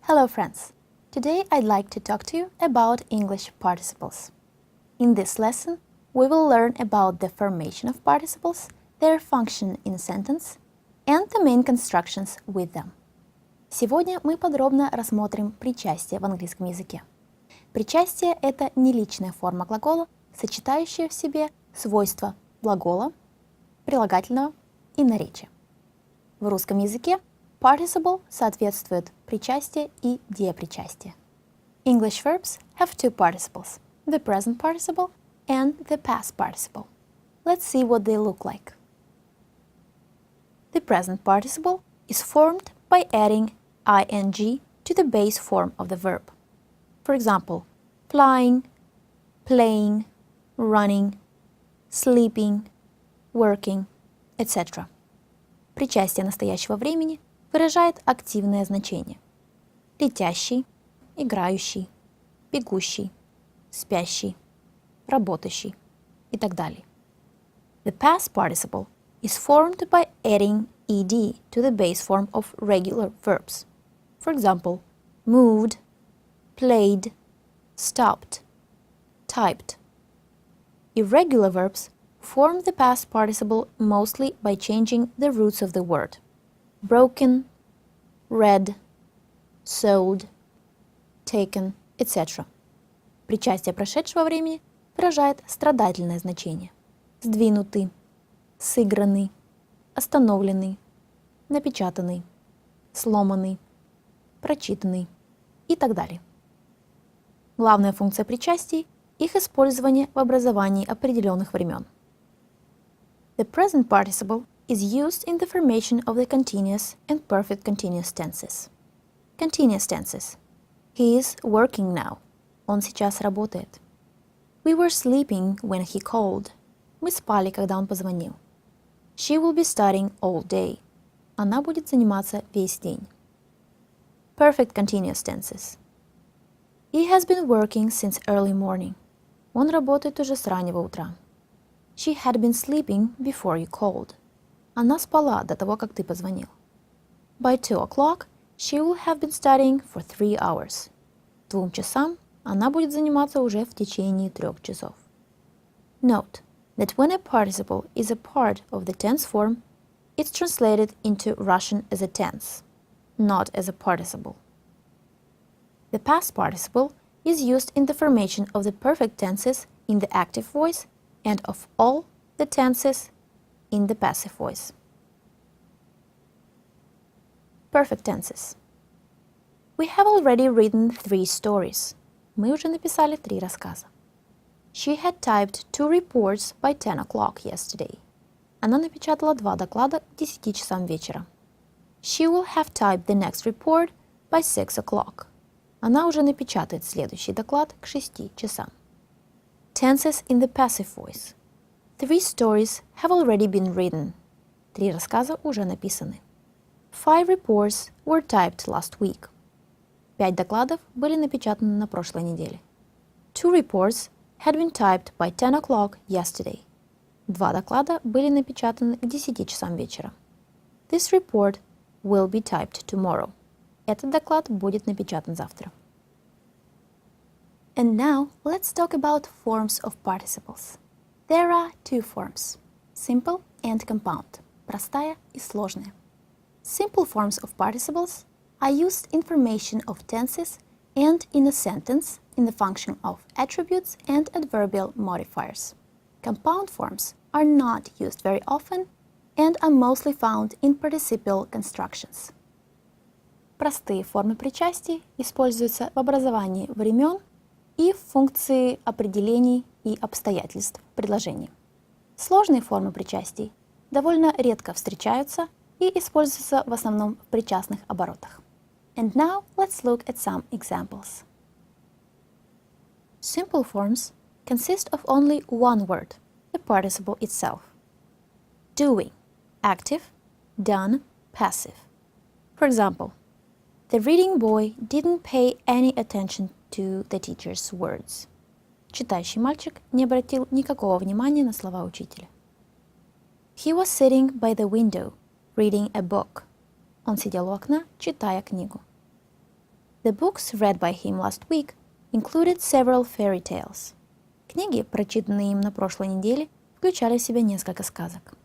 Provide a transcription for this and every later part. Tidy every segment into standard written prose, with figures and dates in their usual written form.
Hello friends! Today I'd like to talk to you about English participles. In this lesson, we will learn about the formation of participles, their function in a sentence, and the main constructions with them. Сегодня мы подробно рассмотрим причастие в английском языке. Причастие – это неличная форма глагола, сочетающая в себе свойства глагола, прилагательного и наречия. В русском языке participle соответствует причастие и диапричастие. English verbs have two participles, the present participle and the past participle. Let's see what they look like. The present participle is formed by adding ing to the base form of the verb. For example, flying, playing, running, sleeping, working, etc. Причастие настоящего времени выражает активное значение. Летящий, играющий, бегущий, спящий, работающий и так далее. The past participle is formed by adding ed to the base form of regular verbs. For example, moved, played, stopped, typed. Irregular verbs form the past participle mostly by changing the roots of the word. Broken, read, sold, taken, etc. Причастие прошедшего времени выражает страдательное значение. Сдвинутый, сыгранный, остановленный, напечатанный, сломанный, прочитанный и так далее. Главная функция причастий – их использование в образовании определенных времен. The present participle is used in the formation of the continuous and perfect continuous tenses. Continuous tenses. He is working now. Он сейчас работает. We were sleeping when he called. Мы спали, когда он позвонил. She will be studying all day. Она будет заниматься весь день. Perfect continuous tenses. He has been working since early morning. Он работает уже с раннего утра. She had been sleeping before you called. Она спала до того, как ты позвонил. By 2 o'clock, she will have been studying for 3 hours. К 2 часам она будет заниматься уже в течение 3 часов. Note that when a participle is a part of the tense form, it's translated into Russian as a tense, not as a participle. The past participle is used in the formation of the perfect tenses in the active voice and of all the tenses in the passive voice. Perfect tenses. We have already written 3 stories. Мы уже написали 3 рассказа. She had typed 2 reports by 10 o'clock yesterday. Она напечатала 2 доклада к 10 часам вечера. She will have typed the next report by 6 o'clock. Она уже напечатает следующий доклад к 6 часам. Tenses in the passive voice. 3 stories have already been written. 3 рассказа уже написаны. 5 reports were typed last week. 5 докладов были напечатаны на прошлой неделе. 2 reports had been typed by 10 o'clock yesterday. 2 доклада были напечатаны к 10 часам вечера. This report will be typed tomorrow. Этот доклад будет напечатан завтра. And now let's talk about forms of participles. There are 2 forms, simple and compound, простая и сложная. Simple forms of participles are used in formation of tenses and in a sentence in the function of attributes and adverbial modifiers. Compound forms are not used very often and are mostly found in participial constructions. Простые формы причастий используются в образовании времен и в функции определений и обстоятельств предложения. Сложные формы причастий довольно редко встречаются и используются в основном в причастных оборотах. And now let's look at some examples. Simple forms consist of only one word, the participle itself. Doing, active, done, passive. For example, the reading boy didn't pay any attention to the teacher's words. Читающий мальчик не обратил никакого внимания на слова учителя. He was sitting by the window, reading a book. Он сидел у окна, читая книгу. The books read by him last week included several fairy tales. Книги, прочитанные им на прошлой неделе, включали в себя несколько сказок.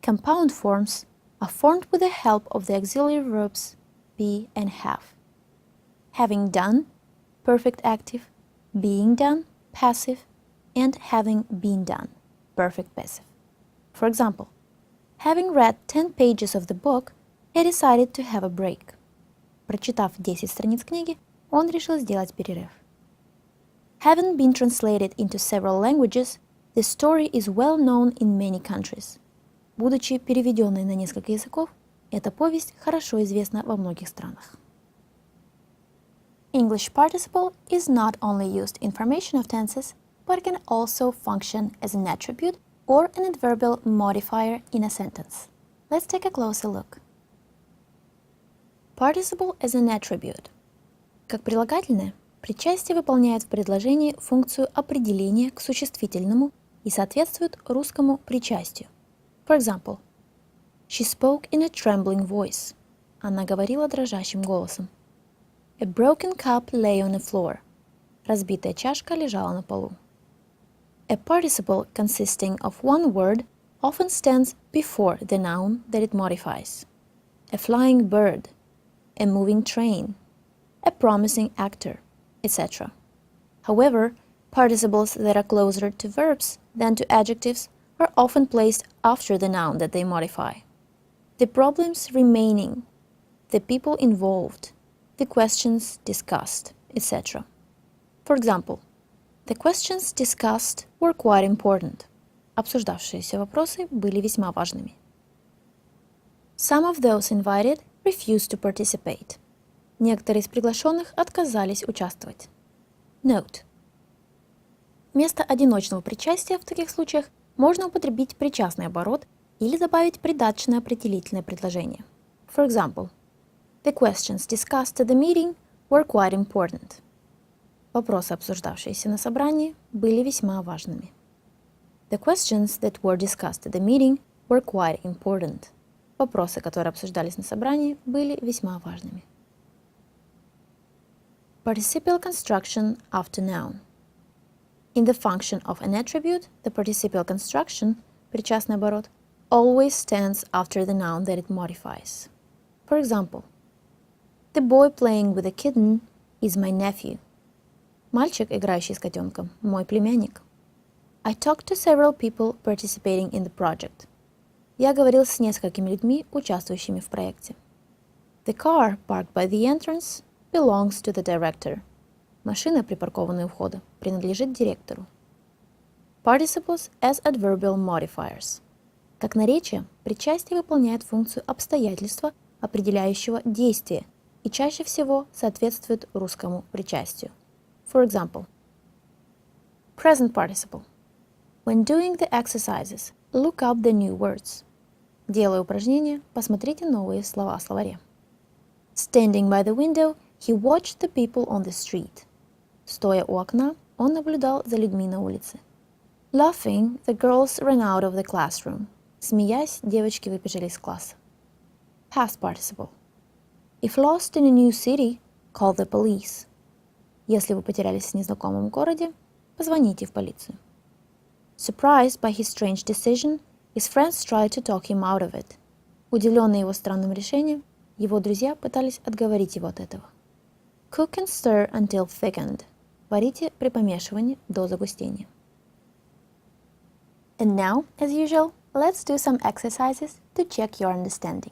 Compound forms are formed with the help of the auxiliary verbs be and have. Having done, perfect active, being done, passive, and having been done, perfect passive. For example, having read 10 pages of the book, he decided to have a break. Прочитав 10 страниц книги, он решил сделать перерыв. Having been translated into several languages, the story is well known in many countries. Будучи переведенной на несколько языков, эта повесть хорошо известна во многих странах. English participle is not only used in formation of tenses, but can also function as an attribute or an adverbial modifier in a sentence. Let's take a closer look. Participle as an attribute. Как прилагательное, причастие выполняет в предложении функцию определения к существительному и соответствует русскому причастию. For example, she spoke in a trembling voice. Она говорила дрожащим голосом. A broken cup lay on the floor. Разбитая чашка лежала на полу. A participle consisting of one word often stands before the noun that it modifies. A flying bird, a moving train, a promising actor, etc. However, participles that are closer to verbs than to adjectives are often placed after the noun that they modify. The problems remaining, the people involved, the questions discussed, etc. For example, the questions discussed were quite important. Обсуждавшиеся вопросы были весьма важными. Some of those invited refused to participate. Некоторые из приглашенных отказались участвовать. Note. Вместо одиночного причастия в таких случаях можно употребить причастный оборот или добавить придаточное определительное предложение. For example, the questions discussed at the meeting were quite important. Вопросы, обсуждавшиеся на собрании, были весьма важными. The questions that were discussed at the meeting were quite important. Вопросы, которые обсуждались на собрании, были весьма важными. Participial construction after noun. In the function of an attribute, the participial construction, причастный оборот, always stands after the noun that it modifies. For example, the boy playing with a kitten is my nephew. Мальчик, играющий с котенком, мой племянник. I talked to several people participating in the project. Я говорил с несколькими людьми, участвующими в проекте. The car parked by the entrance belongs to the director. Машина, припаркованная у входа, принадлежит директору. Participles as adverbial modifiers. Как наречие, причастие выполняет функцию обстоятельства, определяющего действие, и чаще всего соответствует русскому причастию. For example, present participle. When doing the exercises, look up the new words. Делая упражнения, посмотрите новые слова в словаре. Standing by the window, he watched the people on the street. Стоя у окна, он наблюдал за людьми на улице. Laughing, the girls ran out of the classroom. Смеясь, девочки выбежали из класса. Past participle. If lost in a new city, call the police. Если вы потерялись в незнакомом городе, позвоните в полицию. Surprised by his strange decision, his friends tried to talk him out of it. Удивленный его странным решением, его друзья пытались отговорить его от этого. Cook and stir until thickened. Варите при помешивании до загустения. And now, as usual, let's do some exercises to check your understanding.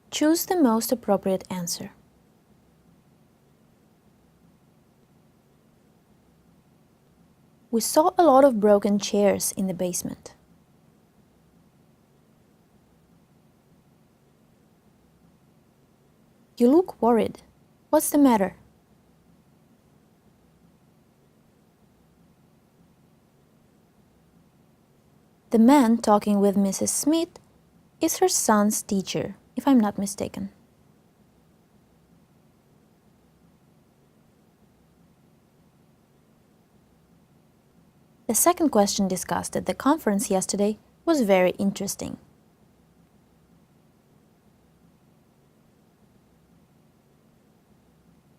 Choose the most appropriate answer. We saw a lot of broken chairs in the basement. You look worried. What's the matter? The man talking with Mrs. Smith is her son's teacher, if I'm not mistaken. The second question discussed at the conference yesterday was very interesting.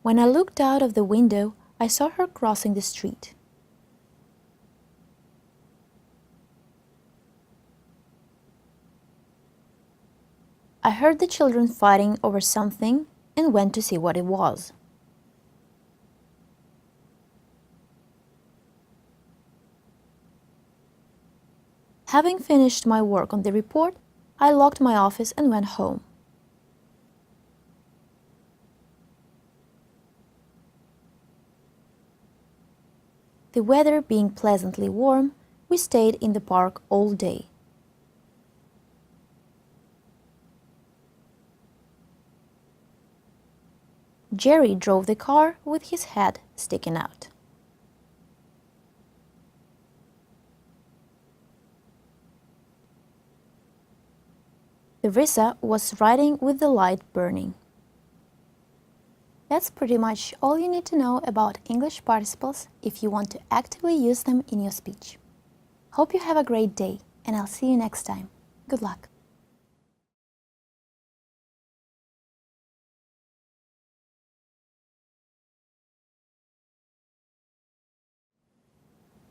When I looked out of the window, I saw her crossing the street. I heard the children fighting over something and went to see what it was. Having finished my work on the report, I locked my office and went home. The weather being pleasantly warm, we stayed in the park all day. Jerry drove the car with his head sticking out. Teresa was riding with the light burning. That's pretty much all you need to know about English participles if you want to actively use them in your speech. Hope you have a great day, and I'll see you next time. Good luck!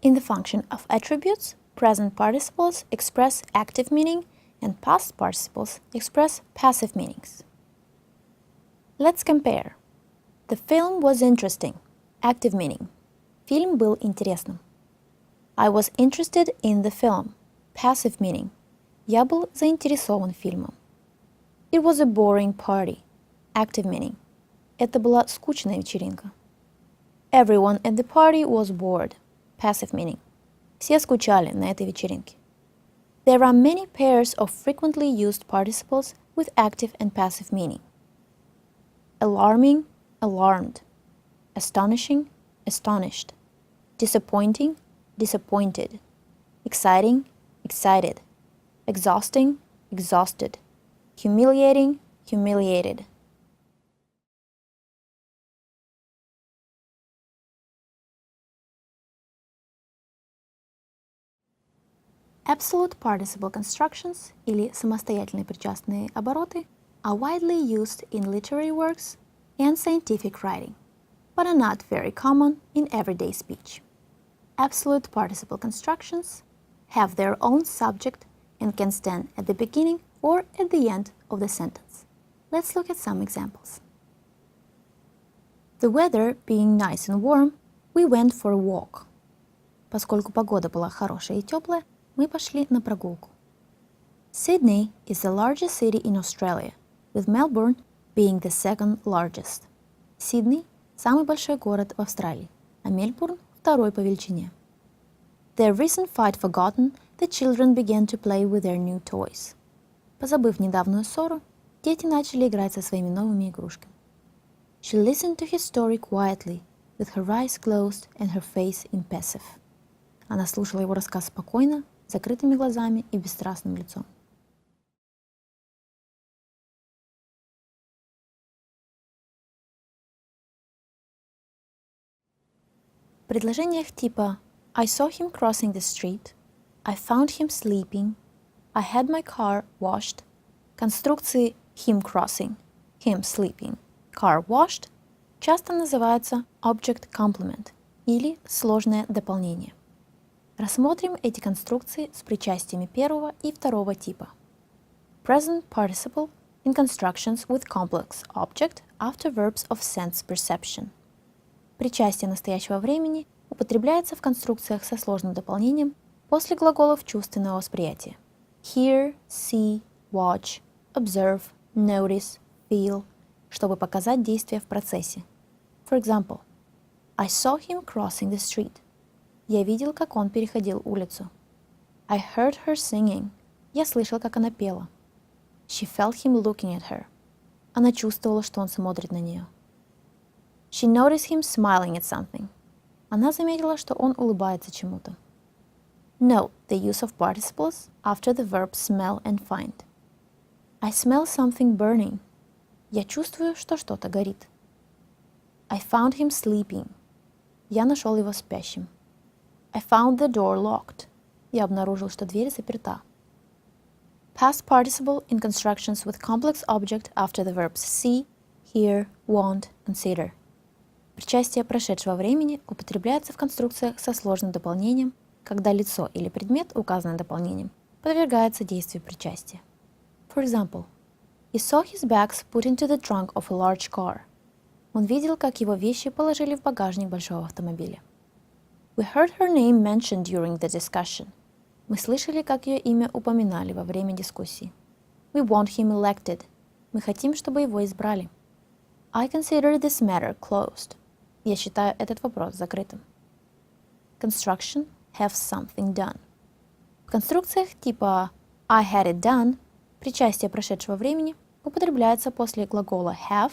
In the function of attributes, present participles express active meaning and past participles express passive meanings. Let's compare. The film was interesting. Active meaning. Фильм был интересным. I was interested in the film. Passive meaning. Я был заинтересован фильмом. It was a boring party. Active meaning. Это была скучная вечеринка. Everyone at the party was bored. Passive meaning. Все скучали на этой вечеринке. There are many pairs of frequently used participles with active and passive meaning. Alarming, alarmed. Astonishing, astonished. Disappointing, disappointed. Exciting, excited. Exhausting, exhausted. Humiliating, humiliated. Absolute participle constructions или самостоятельные причастные обороты are widely used in literary works and scientific writing, but are not very common in everyday speech. Absolute participle constructions have their own subject and can stand at the beginning or at the end of the sentence. Let's look at some examples. The weather being nice and warm, we went for a walk. Поскольку погода была хорошая и теплая, мы пошли на прогулку. Sydney is the largest city in Australia, with Melbourne being the second largest. Сидней – самый большой город в Австралии, а Мельбурн – второй по величине. Their recent fight forgotten, the children began to play with their new toys. Позабыв недавнюю ссору, дети начали играть со своими новыми игрушками. She listened to his story quietly, with her eyes closed and her face impassive. Она слушала его рассказ спокойно, закрытыми глазами и бесстрастным лицом. В предложениях типа I saw him crossing the street, I found him sleeping, I had my car washed, конструкции him crossing, him sleeping, car washed часто называются object complement или сложное дополнение. Рассмотрим эти конструкции с причастиями первого и второго типа. Present participle in constructions with complex object after verbs of sense perception. Причастие настоящего времени употребляется в конструкциях со сложным дополнением после глаголов чувственного восприятия. Hear, see, watch, observe, notice, feel, чтобы показать действие в процессе. For example, I saw him crossing the street. Я видел, как он переходил улицу. I heard her singing. Я слышал, как она пела. She felt him looking at her. Она чувствовала, что он смотрит на нее. She noticed him smiling at something. Она заметила, что он улыбается чему-то. Note the use of participles after the verbs smell and find. I smell something burning. Я чувствую, что что-то горит. I found him sleeping. Я нашел его спящим. I found the door locked. Я обнаружил, что дверь заперта. Past participle in constructions with complex object after the verbs see, hear, want, consider. Причастие прошедшего времени употребляется в конструкциях со сложным дополнением, когда лицо или предмет, указанный дополнением, подвергается действию причастия. For example, he saw his bags put into the trunk of a large car. Он видел, как его вещи положили в багажник большого автомобиля. We heard her name mentioned during the discussion. Мы слышали, как ее имя упоминали во время дискуссии. We want him elected. Мы хотим, чтобы его избрали. I consider this matter closed. Я считаю этот вопрос закрытым. Construction have something done. В конструкциях типа I had it done причастие прошедшего времени употребляется после глагола have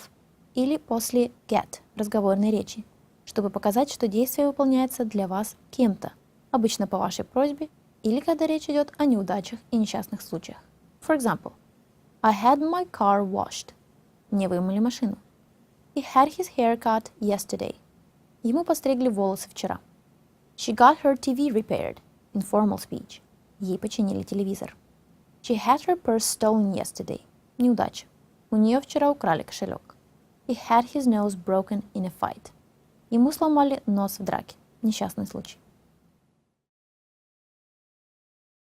или после get разговорной речи, чтобы показать, что действие выполняется для вас кем-то, обычно по вашей просьбе или когда речь идет о неудачах и несчастных случаях. For example, I had my car washed. Мне вымыли машину. He had his hair cut yesterday. Ему постригли волосы вчера. She got her TV repaired. Informal speech. Ей починили телевизор. She had her purse stolen yesterday. Неудача. У нее вчера украли кошелек. He had his nose broken in a fight. Ему сломали нос в драке. Несчастный случай.